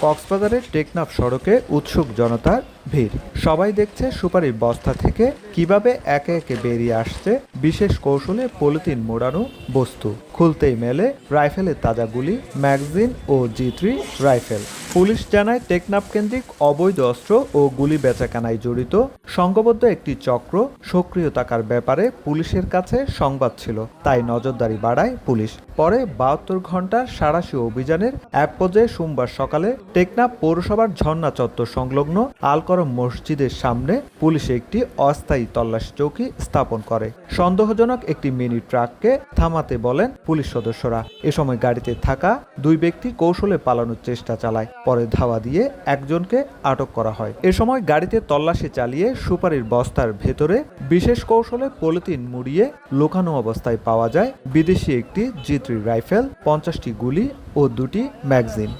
কক্সবাজারের টেকনাফ সড়কে উৎসুক জনতার ভিড়। সবাই দেখছে সুপারির বস্তা থেকে কিভাবে একে একে বেরিয়ে আসছে বিশেষ কৌশলে পলিথিন মোড়ানো বস্তু। খুলতেই মেলে রাইফেলের তাজা গুলি, ম্যাগাজিন ও G3 রাইফেল। পুলিশ জানায় টেকনাফ কেন্দ্রিক অবৈধ অস্ত্র ও গুলি বেচাকেনায় জড়িত সংঘবদ্ধ একটি চক্র সক্রিয় থাকার ব্যাপারে পুলিশের কাছে সংবাদ ছিল, তাই নজরদারি বাড়ায় পুলিশ। পরে 72 ঘন্টার সাঁড়াশি অভিযানের এক পর্যায়ে সোমবার সকালে টেকনাফ পৌরসভার ঝর্ণা চত্বর সংলগ্ন আলকরম মসজিদের সামনে পুলিশ একটি অস্থায়ী তল্লাশি চৌকি স্থাপন করে। সন্দেহজনক একটি মিনি ট্রাককে থামাতে বলেন পুলিশ সদস্যরা। এ সময় গাড়িতে থাকা দুই ব্যক্তি কৌশলে পালানোর চেষ্টা চালায়। পরে ধাওয়া দিয়ে একজনকে আটক করা হয়। এ সময় গাড়িতে তল্লাশি চালিয়ে সুপারির বস্তার ভেতরে বিশেষ কৌশলে পলিথিন মুড়িয়ে লুকানো অবস্থায় পাওয়া যায় বিদেশি একটি G3 রাইফেল, 50টি গুলি ও 2টি ম্যাগাজিন।